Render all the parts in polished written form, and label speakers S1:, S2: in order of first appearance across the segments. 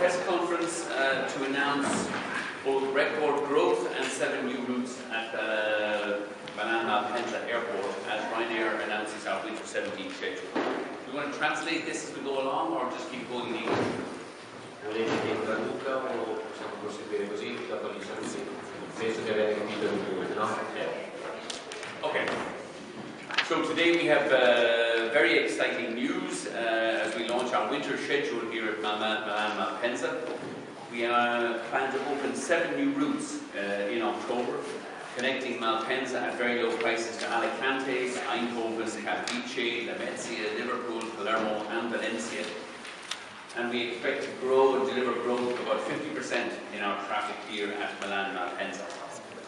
S1: press conference to announce both record growth and 7 new routes at MALPENSA Airport as Ryanair announces our winter 17 schedule. Do you want to translate this as we go along or just keep going in English?
S2: Volete che traduca o possiamo proseguire così? Dopo gli saluti. Penso che avete capito di più, no?
S1: Okay. So today we have very exciting news as we launch our winter schedule here at MALPENSA. We plan to open 7 new routes in October, connecting Malpensa at very low prices to Alicante, Eindhoven, Capice, Lamezia, Liverpool, Palermo and Valencia. And we expect to grow and deliver growth of about 50% in our traffic here at Malpensa.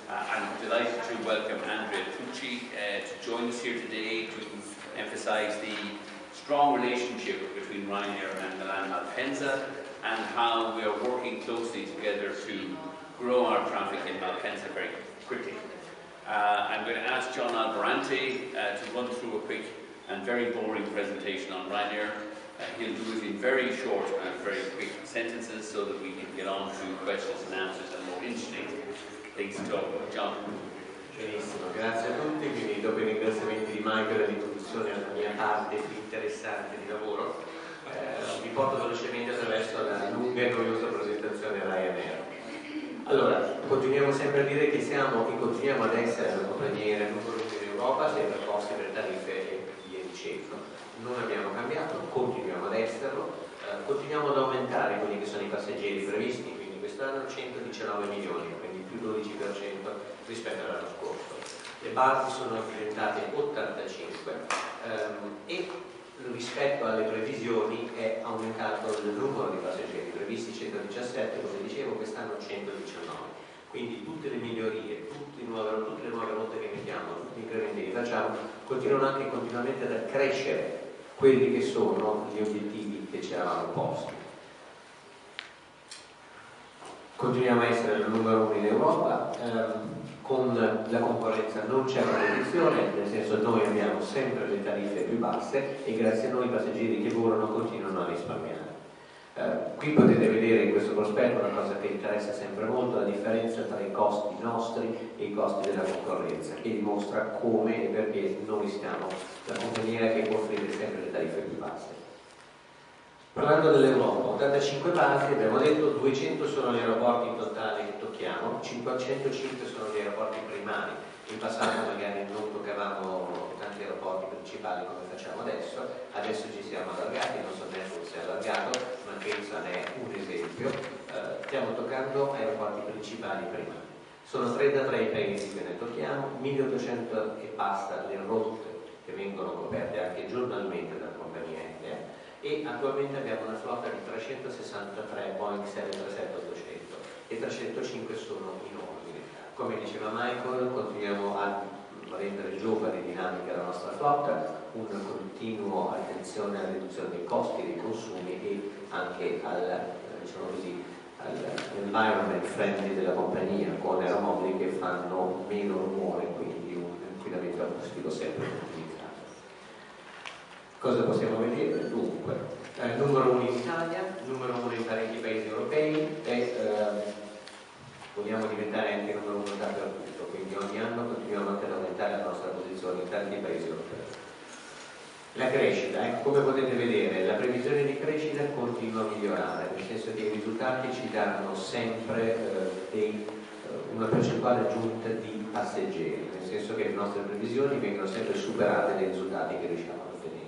S1: I'm delighted to welcome Andrea Tucci to join us here today to emphasize the strong relationship between Ryanair and Malpensa and how we are working closely together to grow our traffic in Malpensa very quickly. I'm going to ask John Albarante to run through a quick and very boring presentation on Ryanair. He'll do it in very short and very quick sentences so that we can get on to questions and answers and more interesting things to talk about. John.
S2: Benissimo, grazie a tutti, quindi dopo i ringraziamenti di Mike per l'introduzione alla mia parte più interessante di lavoro, vi porto velocemente attraverso la lunga e noiosa presentazione Ryanair. Allora, continuiamo sempre a dire che siamo e continuiamo ad essere la compagnia numero 1 in Europa, sia per costi, per tariffe e via dicendo. Non abbiamo cambiato, continuiamo ad esserlo, continuiamo ad aumentare quelli che sono i passeggeri previsti, quindi quest'anno 119 milioni, quindi più 12% rispetto all'anno scorso. Le basi sono diventate 85 e rispetto alle previsioni è aumentato il numero di passeggeri, previsti 117, come dicevo, quest'anno 119. Quindi tutte le migliorie, tutte le nuove rotte che mettiamo, tutti gli incrementi che facciamo, continuano anche continuamente ad accrescere quelli che sono gli obiettivi che ci eravamo posti. Continuiamo a essere il numero 1 in Europa, con la concorrenza non c'è competizione, nel senso noi abbiamo sempre le tariffe più basse e grazie a noi i passeggeri che volano continuano a risparmiare. Qui potete vedere in questo prospetto una cosa che interessa sempre molto, la differenza tra i costi nostri e i costi della concorrenza, che dimostra come e perché noi siamo la compagnia che può offrire sempre le tariffe più basse. Parlando dell'Europa, 85 basi, abbiamo detto 200 sono gli aeroporti in totale che tocchiamo, 505 sono gli aeroporti primari. In passato magari non toccavamo tanti aeroporti principali come facciamo adesso ci siamo allargati, non so neanche se è allargato, ma penso ne è un esempio. Stiamo toccando aeroporti principali primari. Sono 33 i paesi che ne tocchiamo, 1800 e passa le rotte che vengono coperte anche giornalmente dalla compagnia aerea. E attualmente abbiamo una flotta di 363 Boeing 737-800 e 305 sono in ordine. Come diceva Michael, continuiamo a rendere giovane e dinamica la nostra flotta, una continua attenzione alla riduzione dei costi, dei consumi e anche all'environment friendly della compagnia, con aeromobili che fanno meno rumore, quindi un inquinamento acustico sempre ottimizzato. Cosa possiamo vedere? Dunque, numero 1 in Italia, numero 1 in parecchi paesi europei e vogliamo diventare anche numero 1 dappertutto, quindi ogni anno continuiamo anche ad aumentare la nostra posizione in tanti paesi europei. La crescita, come potete vedere, la previsione di crescita continua a migliorare, nel senso che i risultati ci danno sempre una percentuale aggiunta di passeggeri, nel senso che le nostre previsioni vengono sempre superate dai risultati che riusciamo a ottenere.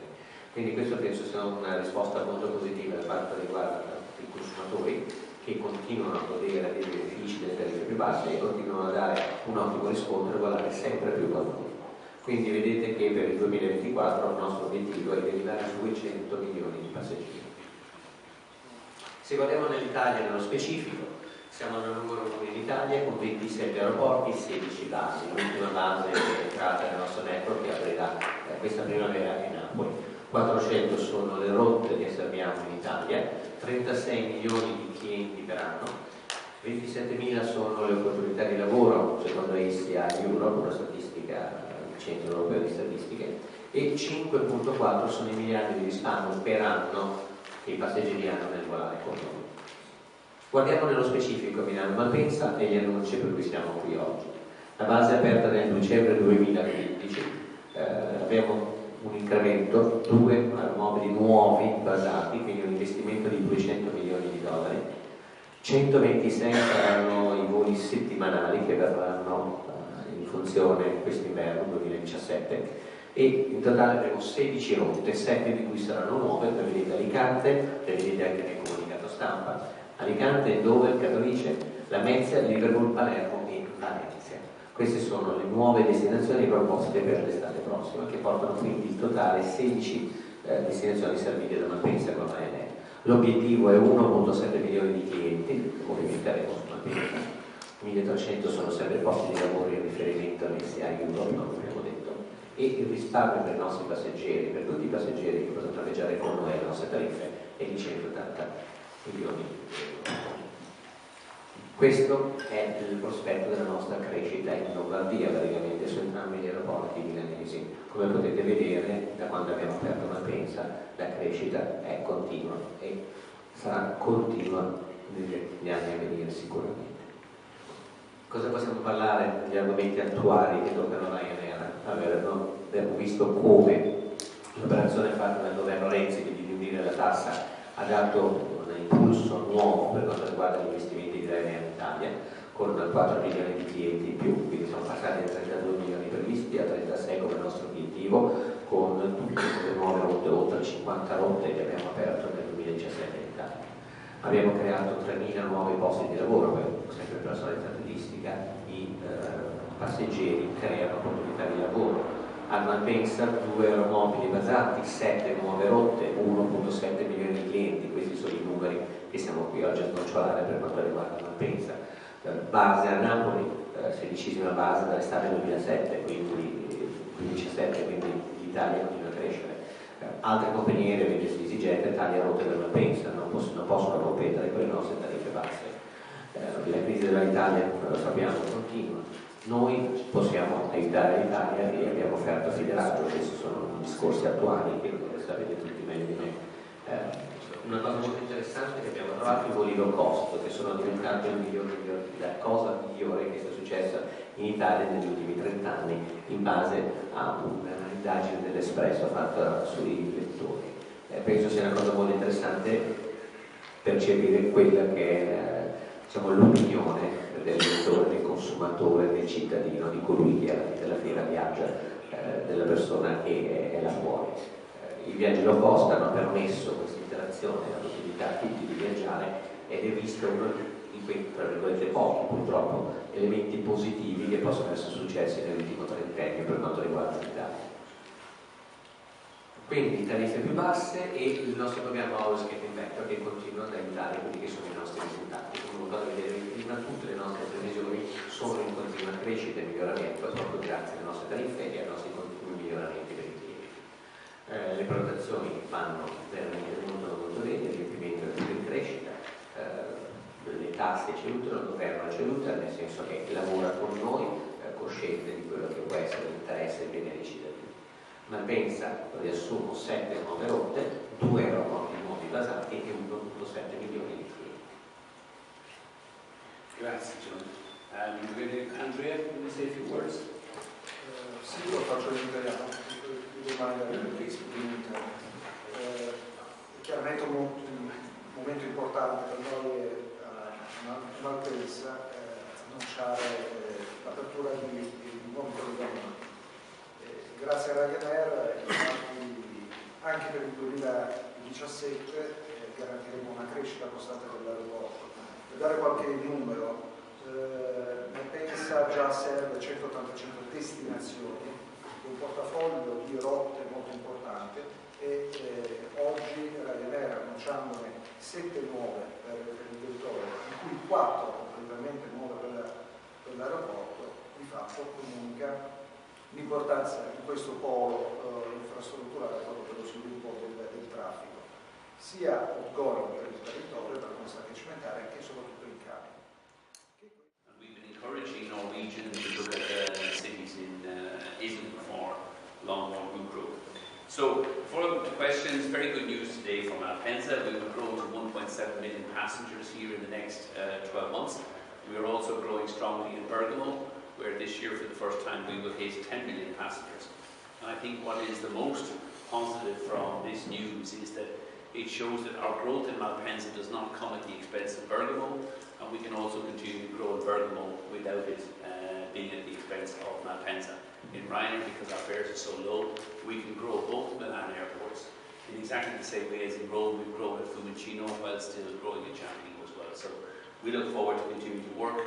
S2: Quindi questo penso sia una risposta molto positiva da quanto riguarda i consumatori che continuano a godere dei benefici delle tariffe più basse e continuano a dare un ottimo riscontro e volare sempre più con noi. Quindi vedete che per il 2024 il nostro obiettivo è di arrivare a 200 milioni di passeggeri. Se guardiamo nell'Italia nello specifico, siamo al numero 1 in Italia con 27 aeroporti, 16 basi. L'ultima base è entrata nel nostro network che aprirà questa primavera a Napoli. 400 sono le rotte che serviamo in Italia, 36 milioni di clienti per anno, 27.000 sono le opportunità di lavoro secondo ACI Europe, una statistica del Centro Europeo di Statistiche, e 5,4 sono i miliardi di risparmio per anno che i passeggeri hanno nel volare con noi. Guardiamo nello specifico Milano Malpensa e gli annunci per cui siamo qui oggi. La base è aperta nel dicembre 2015, abbiamo un incremento, 2 aeromobili nuovi basati, quindi un investimento di 200 milioni di dollari, 126 saranno i voli settimanali che verranno in funzione quest'inverno 2017 e in totale avremo 16 rotte, 7 di cui saranno nuove, le vedete Alicante, le vedete anche nel comunicato stampa. Alicante, dove Katowice, Lamezia, Liverpool, Palermo e Valencia. Queste sono le nuove destinazioni proposte per l'estate prossima, che portano quindi in totale 16 destinazioni servite da Malpensa con Ryanair. L'obiettivo è 1,7 milioni di clienti, ovviamente su Malpensa, 1300 sono sempre posti di lavoro in riferimento all'SA Europe, come abbiamo detto, e il risparmio per i nostri passeggeri, per tutti i passeggeri che possono viaggiare con noi alle nostre tariffe, è di 180 milioni di euro. Questo è il prospetto della nostra crescita in Lombardia, praticamente su entrambi gli aeroporti milanesi. Come potete vedere, da quando abbiamo aperto Malpensa, la crescita è continua e sarà continua negli anni a venire sicuramente. Cosa possiamo parlare degli argomenti attuali che toccano Ryanair? Abbiamo visto come l'operazione fatta dal governo Renzi di diminuire la tassa ha dato un impulso nuovo per quanto riguarda gli investimenti di Ryanair in Italia, con 4 milioni di clienti in più, quindi siamo passati da 32 milioni previsti a 36 come nostro obiettivo, con tutte le nuove rotte, oltre 50 rotte che abbiamo aperto nel 2017 in Italia. Abbiamo creato 3.000 nuovi posti di lavoro, sempre per personalità turistica, i passeggeri creano opportunità di lavoro. A Malpensa 2 aeromobili basati, 7 nuove rotte, 1,7 milioni di clienti, questi sono i numeri che siamo qui oggi a snocciolare per quanto riguarda Malpensa. Base a Napoli, 16ª base dall'estate 2007, quindi 2017, quindi l'Italia continua a crescere. Altre compagnie aeree, vedi EasyJet, taglia rotte per Malpensa, non possono competere con le nostre tariffe basse. La crisi dell'Italia, lo sappiamo, continua. Noi possiamo aiutare l'Italia e abbiamo offerto fideraggio, questi sono discorsi attuali che sapete tutti meglio di me. Una cosa molto interessante è che abbiamo trovato i voli low cost, che sono diventati la cosa migliore che sia successa in Italia negli ultimi 30 anni, in base a un'indagine dell'Espresso fatta sui lettori. Penso sia una cosa molto interessante percepire quella che è l'opinione del lettore, del consumatore, del cittadino, di colui che alla fine viaggia, della persona che è là fuori. I viaggi low cost hanno permesso questa interazione, la possibilità a tutti di viaggiare ed è visto uno di quei, tra virgolette, pochi purtroppo, elementi positivi che possono essere successi nell'ultimo trentennio per quanto riguarda l'Italia. Quindi tariffe più basse e il nostro programma Always Getting Better che continua ad aiutare quelli che sono i nostri risultati. Come potete vedere prima, tutte le nostre previsioni sono in continua crescita e miglioramento proprio grazie alle nostre tariffe e ai nostri continui miglioramenti per i clienti. Le prenotazioni vanno veramente molto bene, il riempimento è in crescita, le tasse ci aiutano, il governo ci aiuta, nel senso che lavora con noi, cosciente di quello che può essere l'interesse e il bene dei cittadini. Malpensa, riassumo, 7 nuove rotte, 2 aeroporti nuovi basati e 1,7 milioni di clienti.
S1: Grazie John. Andrea, can you say a few words?
S3: Sì, lo faccio in italiano, domanda in italiano. Chiaramente un momento importante per noi a Malpensa annunciare l'apertura di nuovi collegamenti. Grazie a Ryanair, anche per il 2017 garantiremo una crescita costante dell'aeroporto. Per dare qualche numero, Malpensa già serve 180 destinazioni, un portafoglio di rotte molto importante e oggi Ryanair annunciandone 7 nuove per il territorio, di cui 4 completamente nuove per l'aeroporto, di fatto comunica l'importanza di questo polo infrastrutturale proprio per lo sviluppo del traffico, sia outgoing per il territorio, per la nostra cimentare, che soprattutto in cambio.
S1: We've been encouraging Norwegians to look at cities in Iceland for long-haul route growth. So, following the questions, very good news today from Malpensa. We will grow to 1 1.7 million passengers here in the next 12 months. We are also growing strongly in Bergamo, where this year for the first time we will hit 10 million passengers. And I think what is the most positive from this news is that it shows that our growth in Malpensa does not come at the expense of Bergamo, and we can also continue to grow in Bergamo without it being at the expense of Malpensa. In Ryanair, because our fares are so low, we can grow both Milan airports in exactly the same way as in Rome we've grown at Fiumicino while still growing at Ciampino as well. So we look forward to continuing to work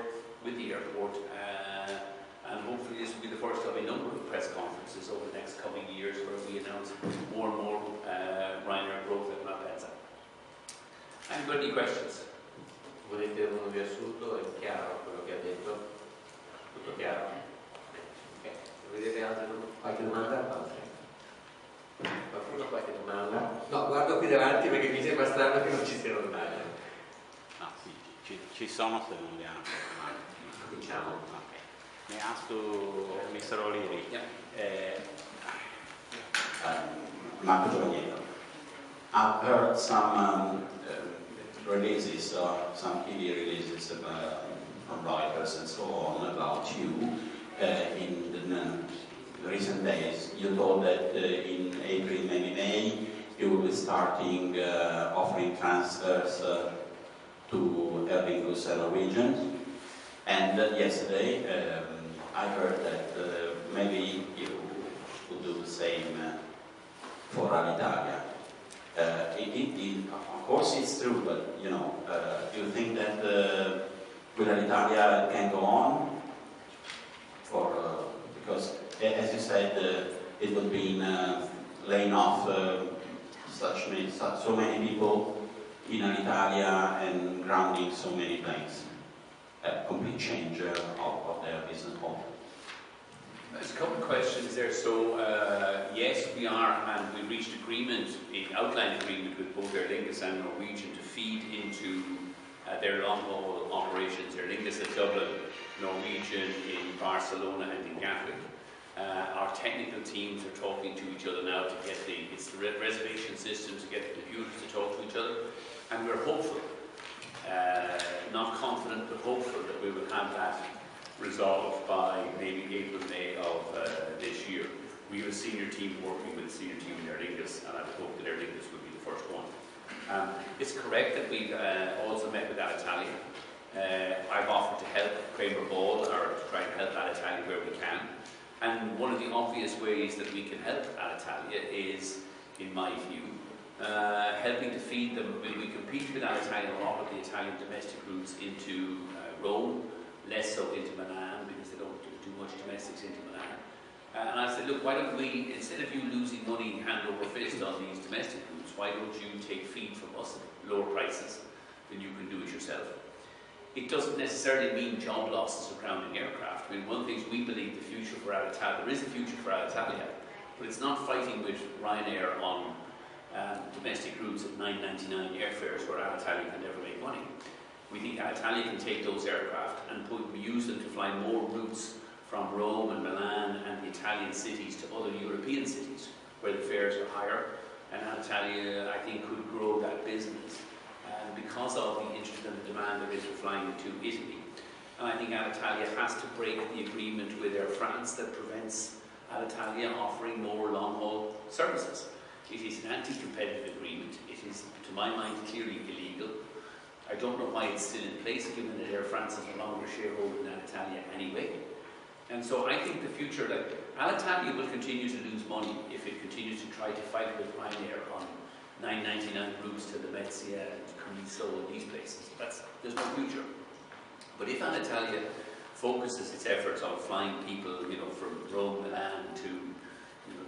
S1: with the airport, and hopefully this will be the first of a number of press conferences over the next coming years where we announce more and more Ryanair growth at Malpensa. Any questions?
S2: Volete uno riassunto? È chiaro quello che ha detto? Tutto chiaro? Ok. Vedete qualche domanda? Qualcuno qualche domanda? No, guardo qui davanti perché mi sembra strano che non ci siano domande.
S4: No, sì, ci sono se non le hanno.
S2: Cominciamo.
S4: Okay. May I ask to Mr. O'Leary?
S1: Yeah.
S5: Marco Giovanniello. I've heard some releases, some TV releases from Reuters and so on about you in the recent days. You told that in April, maybe May, you will be starting offering transfers to Aer Lingus and Norwegian. And yesterday, I heard that maybe you would do the same for Alitalia. Of course it's true, but you know, do you think that with Alitalia it can go on? Because as you said, it would be laying off so many people in Alitalia and grounding so many planes. A complete change of their business model.
S1: There's a couple of questions there. So yes, we are, and we reached agreement, an outline agreement with both Aer Lingus and Norwegian to feed into their long-haul operations. Aer Lingus at Dublin, Norwegian in Barcelona and in Gatwick. Our technical teams are talking to each other now to get the reservation system, to get the computers to talk to each other, and we're hopeful, not confident, but hopeful that we will have that resolved by maybe April, May of this year. We have a senior team working with a senior team in Aer Lingus, and I would hope that Aer Lingus will be the first one. It's correct that we've also met with Alitalia. I've offered to help Kramer Ball, or to try and help Alitalia where we can. And one of the obvious ways that we can help Alitalia is, in my view, helping to feed them. We compete with Alitalia a lot of the Italian domestic routes into Rome, less so into Milan because they don't do much domestics into Milan. And I said, look, why don't we, instead of you losing money hand over fist on these domestic routes, why don't you take feed from us at lower prices than you can do it yourself? It doesn't necessarily mean job losses of grounding aircraft. I mean, one of the things we believe the future for Alitalia, there is a future for Alitalia, but it's not fighting with Ryanair on domestic routes at $9.99 airfares where Alitalia can never make money. We think Alitalia can take those aircraft and use them to fly more routes from Rome and Milan and the Italian cities to other European cities where the fares are higher, and Alitalia, I think, could grow that business because of the interest and the demand there is for flying to Italy. And I think Alitalia has to break the agreement with Air France that prevents Alitalia offering more long-haul services. It is an anti-competitive agreement. It is, to my mind, clearly illegal. I don't know why it's still in place, given that Air France is no longer shareholder in Alitalia anyway. And so I think the future, like, Alitalia will continue to lose money if it continues to try to fight with Ryanair on $9.99 routes to Venezia and Treviso and these places. There's no future. But if Alitalia focuses its efforts on flying people, from Rome, Milan to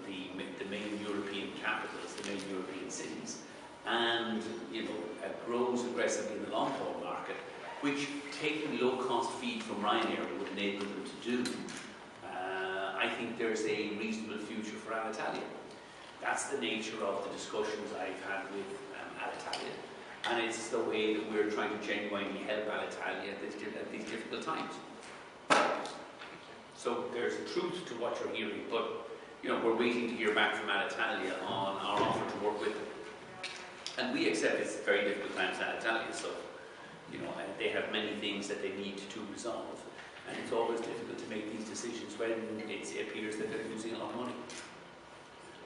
S1: the main European capitals, the main European cities, and grows aggressively in the long-haul market, which taking low-cost feed from Ryanair would enable them to do, I think there's a reasonable future for Alitalia. That's the nature of the discussions I've had with Alitalia, and it's the way that we're trying to genuinely help Alitalia at these difficult times. So there's a truth to what you're hearing, but we're waiting to hear back from Alitalia on our offer to work with them. And we accept it's very difficult times in Italia, so, you know, they have many things that they need to resolve. And it's always difficult to make these decisions when it appears that they're losing a lot of money.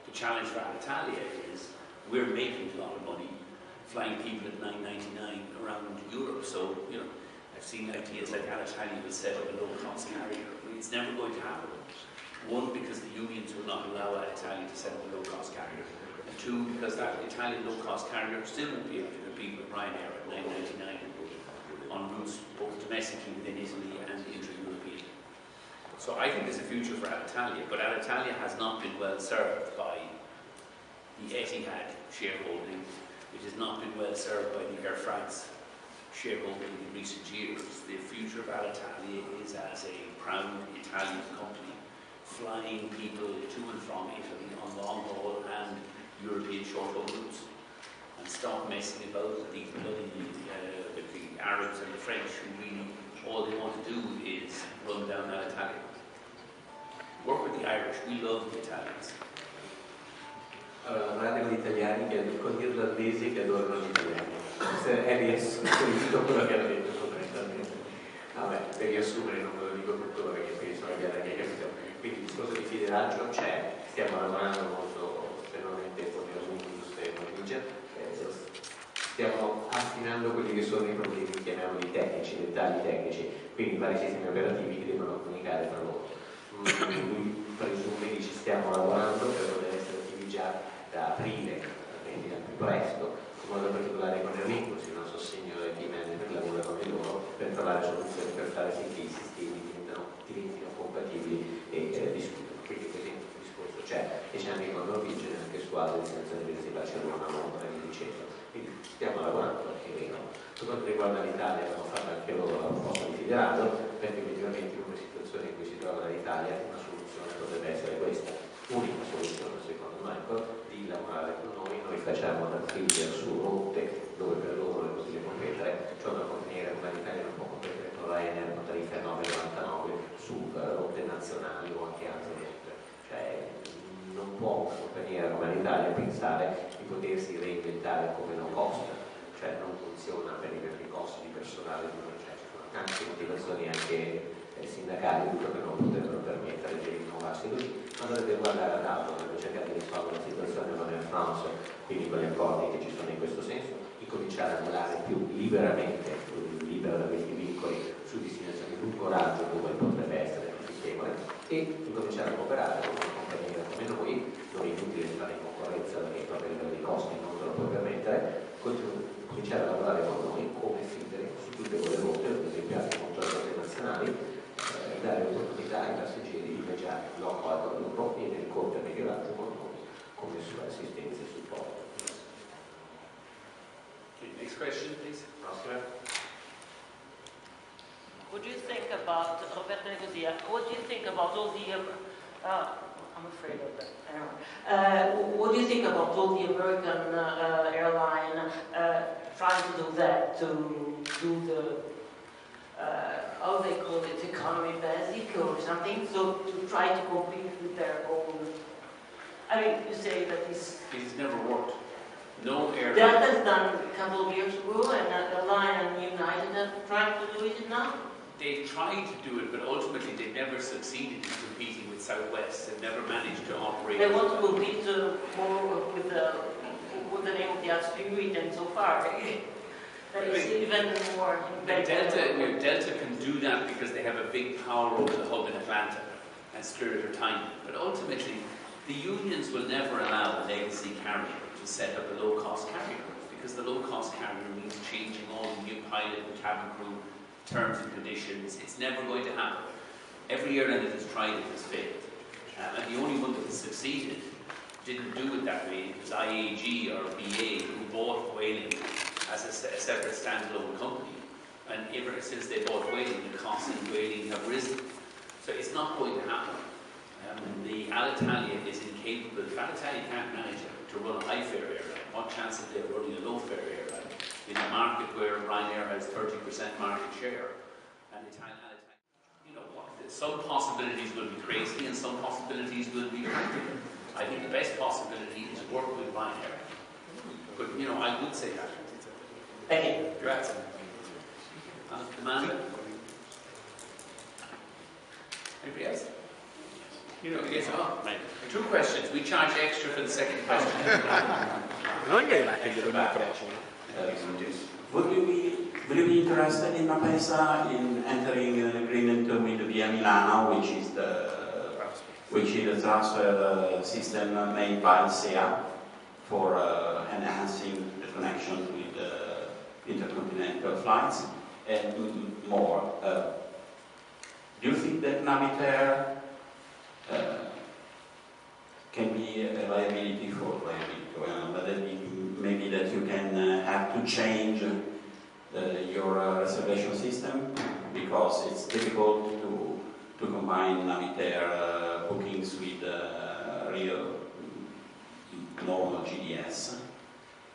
S1: The challenge for Alitalia is we're making a lot of money flying people at $9.99 around Europe. So, you know, I've seen ideas like Alitalia will set up a low-cost carrier. I mean, it's never going to happen. One, because the unions will not allow Alitalia to set up a low-cost carrier. And two, because that Italian low-cost carrier still won't be able to compete with Ryanair at $9.99 on routes both domestically within Italy and intra-European. So I think there's a future for Alitalia, but Alitalia has not been well served by the Etihad shareholding. It has not been well served by the Air France shareholding in recent years. The future of Alitalia is as a proud Italian company, flying people to and from Italy on long-haul and European short-haul routes, and stop messing about with the Arabs and the French, who really all they want to do is run down Alitalia. Work with the Irish, we love the Italians.
S2: Allora, lavorate con gli italiani con gli irlandesi che adorano gli italiani. È riassunto quello che ha detto fondamentalmente. Vabbè, per riassumere non ve lo dico tutto perché penso che abbiate anche capito. Quindi il discorso di fideraggio c'è, stiamo lavorando molto fermamente con l'industria norvegiana, stiamo affinando quelli che sono i problemi, chiamiamoli tecnici, dettagli tecnici, quindi vari sistemi operativi che devono comunicare tra loro. Presume che ci stiamo lavorando per poter essere attivi già da aprile, quindi al più presto, in modo particolare con Enrico, sia un sostegno ai team manager che lavora con loro per trovare soluzioni per fare sì che i sistemi diventino compatibili e discutono. Quindi per esempio il discorso c'è, e c'è anche con Norwegian, anche su altre destinazioni di Barcellona, Londra e via dicendo. Quindi stiamo lavorando perché è vero. Per quanto riguarda l'Italia abbiamo fatto anche loro la proposta di federato, perché effettivamente in una situazione in cui si trova l'Italia una soluzione potrebbe essere questa, unica soluzione secondo Michael, di lavorare con noi facciamo da feeder su rotte dove per loro è possibile competere, cioè una compagnia come l'Italia non può competere con Ryanair con tariffe a 9,99 su rotte nazionali o anche altre rotte. Cioè non può una compagnia come l'Italia pensare di potersi reinventare come no cost, cioè non funziona per i costi di personale, cioè ci sono tante motivazioni anche sindacali che non potrebbero permettere di rinnovarsi così, ma dovrebbe guardare ad altro, dovrebbe cercare di risolvere la situazione con Air France, quindi con gli accordi che ci sono in questo senso, incominciare a volare più liberamente, libero da questi vincoli su destinazioni lungo raggio dove potrebbe essere più fittevole, e incominciare a cooperare con una compagnia come noi, non è inutile entrare in concorrenza perché proprio a livello di costi non se lo puoi permettere, cominciare a lavorare con noi come feeder su tutte quelle rotte, per esempio anche con le rotte nazionali, dare l'opportunità ai passeggeri di viaggiare loco al gruppo e nel corto e medio raggio con noi come sua assistenza e supporto.
S1: Okay, next question, please. Oscar.
S6: What do you think about Roberto Nicosia? What do you think about all the I'm afraid of that. Anyway, what do you think about all the American airline trying to do that, to do the how they call it, economy basic or something, so to try to compete with their own. I mean, you say that this.
S1: It's never worked. No airline.
S6: That was done a couple of years ago, and Airline and United are trying to do it now.
S1: They tried to do it, but ultimately they never succeeded in competing with Southwest. They've never managed to operate.
S6: They want to compete more with the name of the Spirit, and so far. That is even more
S1: Delta can do that because they have a big power over the hub in Atlanta and Spirit are tiny. But ultimately, the unions will never allow a legacy carrier to set up a low-cost carrier because the low-cost carrier means changing all the new pilot and cabin crew terms and conditions. It's never going to happen. Every airline that has tried it has failed. And the only one that has succeeded didn't do it that way. It was IAG or BA who bought Vueling as a separate standalone company, and ever since they bought Vueling, the costs in Vueling have risen. So it's not going to happen. The Alitalia is incapable. If Alitalia can't manage to run a high-fare airline, what chance is there of running a low-fare airline in a market where Ryanair has 30% market share? And Alitalia, you know, some possibilities will be crazy, and some possibilities will be practical. I think the best possibility is to work with Ryanair, But, you know, I would say that.
S2: Thank you.
S1: Grazie. Domanda? Anybody else? You know, yes, two questions. We charge extra for the second question.
S7: Non gli arrivate il microfono.
S5: Would you be interested in MALPENSA in entering an agreement with Via Milano, which is the transfer system made by SEA for enhancing the connections with intercontinental flights? And more, do you think that Navitaire can be a liability for maybe that you can have to change your reservation system because it's difficult to combine Navitaire bookings with real normal GDS.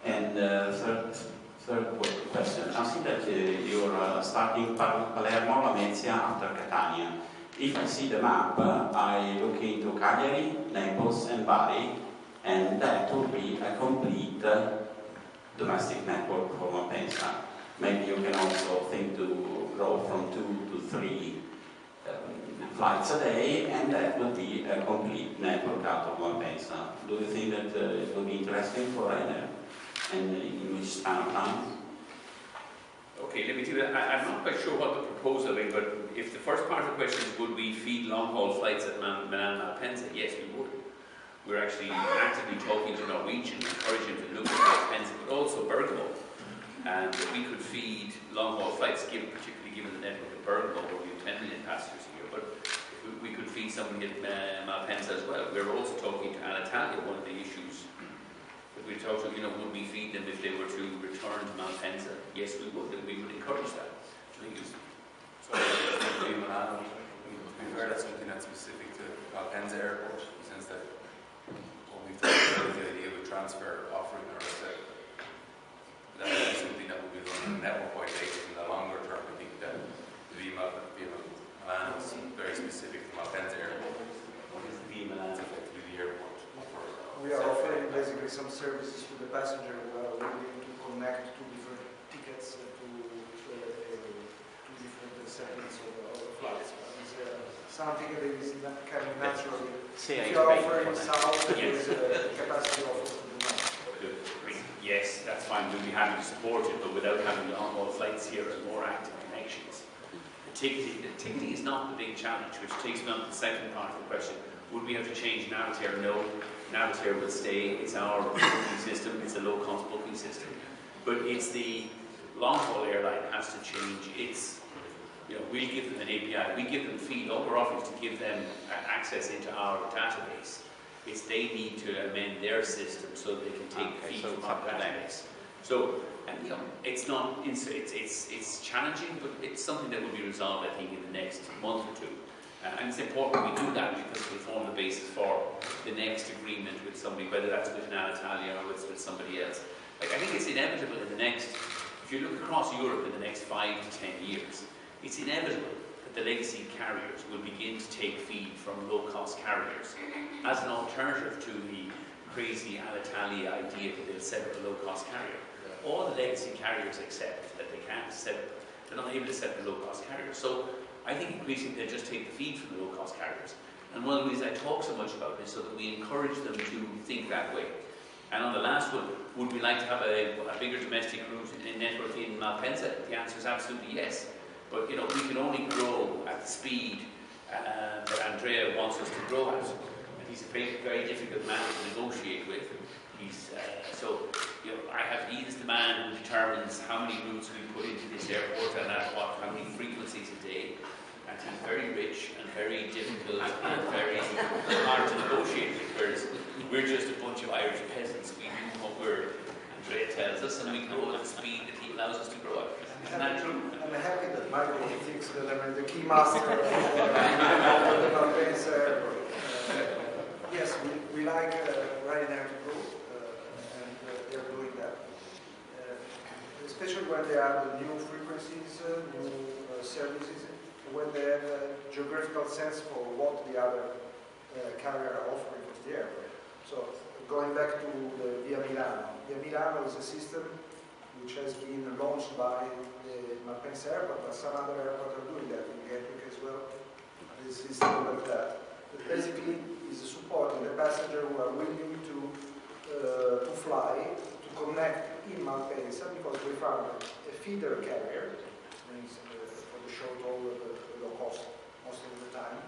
S5: And third question, I see that you're starting Palermo, Lamezia after Catania. If I see the map, I look into Cagliari, Naples and Bari, and that would be a complete domestic network for MALPENSA. Maybe you can also think to grow from 2 to 3 flights a day, and that would be a complete network out of MALPENSA. Do you think that it would be interesting for Ryanair? And in which span of time?
S1: Okay, let me do that. I'm not quite sure what the proposal is, but if the first part of the question is would we feed long-haul flights at Milan Malpensa, yes, we would. We're actually actively talking to Norwegian, encouraging them to look at Malpensa, but also Bergamo. And we could feed long-haul flights, particularly given the network of Bergamo, where we have 10 million passengers a year, but we could feed somebody at Malpensa as well. We're also talking to Alitalia. One of the issues that we talked to, you know, would we feed them if they were to return to Malpensa? Yes, we would, and we would encourage that.
S8: We've heard that's something that's specific to Malpensa Airport, in the sense that what we've talked about the idea of a transfer offering, or that would be something that would be run on a network-wide basis in the longer term. I think that the Milan is very specific to Malpensa Airport.
S1: What is the Milan?
S8: It's effectively the airport.
S3: We are offering basically some services to the passenger. We are willing to connect two different tickets to two different segments of the flights. It's something that is coming naturally. If you are offering south, there is a capacity offer to do that.
S1: Yes, that's fine. We'll be happy to support it, but without having long-haul flights here and more active connections. The ticketing is not the big challenge, which takes me on to the second part of the question. Would we have to change Navitaire? No. Navitaire will stay. It's our booking system. It's a low-cost booking system. But it's the long-haul airline has to change its, you know, we'll give them an API. We give them feed. All we're offering is to give them access into our database. It's they need to amend their system so they can take feed from our database. So, and you know, it's not, it's challenging, but it's something that will be resolved, I think, in the next month or two. And it's important we do that because it will form the basis for the next agreement with somebody, whether that's with an Alitalia or with somebody else. Like, I think it's inevitable in the next, if you look across Europe in the next 5 to 10 years, it's inevitable that the legacy carriers will begin to take feed from low-cost carriers as an alternative to the crazy Alitalia idea that they'll set up a low-cost carrier. All the legacy carriers accept that they can't set up, they're not able to set up a low-cost carrier. So I think increasingly they just take the feed from the low-cost carriers. And one of the reasons I talk so much about this is so that we encourage them to think that way. And on the last one, would we like to have a bigger domestic route network in Malpensa? The answer is absolutely yes. But you know, we can only grow at the speed that Andrea wants us to grow at. And he's a very, very difficult man to negotiate with. He's so you know, he is the man who determines how many routes we put into this airport and at what, how many frequencies a day. And he's very rich and very difficult and very hard to negotiate with. Whereas we're just a bunch of Irish peasants. We do what Andrea tells us, and we grow at the speed that he allows us to grow at. Isn't that true?
S3: I'm happy that Michael thinks that I'm the key master of the Malpensa Airport. Yes, we like Ryanair to grow, and they're doing that. Especially when they have the new frequencies, new services, when they have a geographical sense for what the other carrier are offering to the airport. So going back to the Via Milano, Via Milano is a system which has been launched by the Malpensa Airport, but some other airports are doing that, in Gatwick as well. This system like that. But basically, is supporting the passenger who are willing to fly, to connect in Malpensa, because we found a feeder carrier, means for the short haul, the low cost most of the time,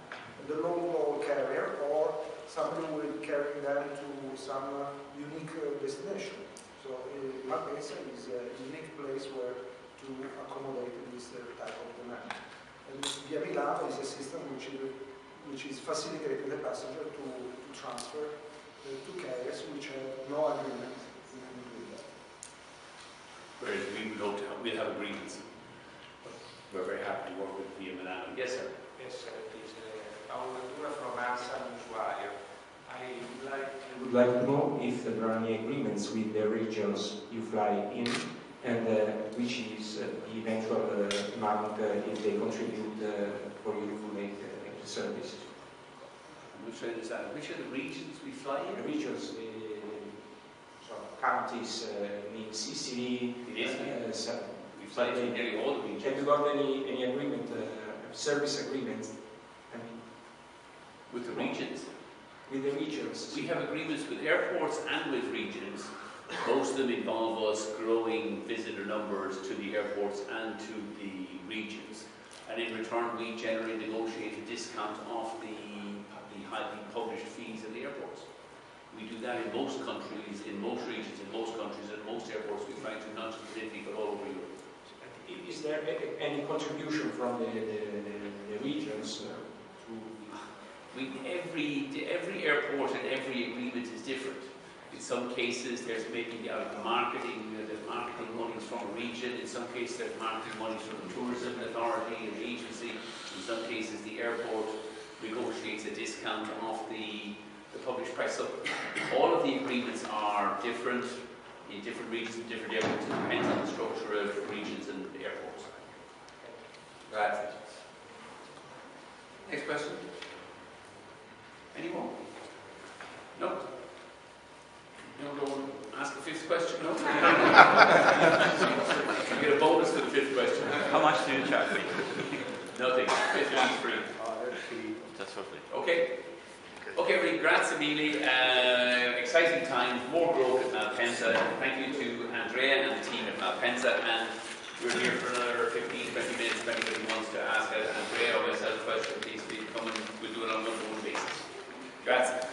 S3: and the long haul carrier, or somebody who will carry them to some unique destination. So Malpensa is a unique place where to accommodate this type of demand. And Via Milano is a system which is facilitating the passenger to transfer to carriers which have no agreement with that.
S1: Whereas we'll have agreements. We're very happy to work with Via Milano. Yes, sir.
S9: Yes, sir. It is Paolo Ventura from ANSA Usuario. I would like to know if there are any agreements with the regions you fly in, and which is the eventual amount if they contribute for you to make the service.
S1: I'm not sure understand. Which are the regions we fly in?
S9: The regions, counties in Sicily.
S1: In Italy. We fly in nearly all the regions.
S9: Have you got any agreement, service agreement? I mean,
S1: with the regions?
S9: With the regions.
S1: We have agreements with airports and with regions. Most of them involve us growing visitor numbers to the airports and to the regions. And in return, we generally negotiate a discount off the highly published fees in the airports. We do that in most countries, in most regions, in most countries, and most airports we fly to, not just Italy, but all over Europe.
S9: Is there any contribution from the regions to?
S1: Every airport and every agreement is different. In some cases, there's maybe the marketing monies from a region. In some cases, there's marketing monies from the tourism authority and agency. In some cases, the airport negotiates a discount off the published price. So all of the agreements are different in different regions and different airports. It depends on the structure of regions and airports. Right. Next question. Anyone? No? No, go ask a fifth question? No? You get a bonus for the fifth question.
S4: How much do you charge me?
S1: Nothing. Fifth one's free.
S4: Just for free.
S1: Okay. Okay, everybody, grazie mille. Exciting times, more growth at Malpensa. Thank you to Andrea and the team at Malpensa. And we're here for another 15, 20 minutes. If anybody wants to ask Andrea or myself a question, please come and we'll do it on a one-to-one basis. Grazie.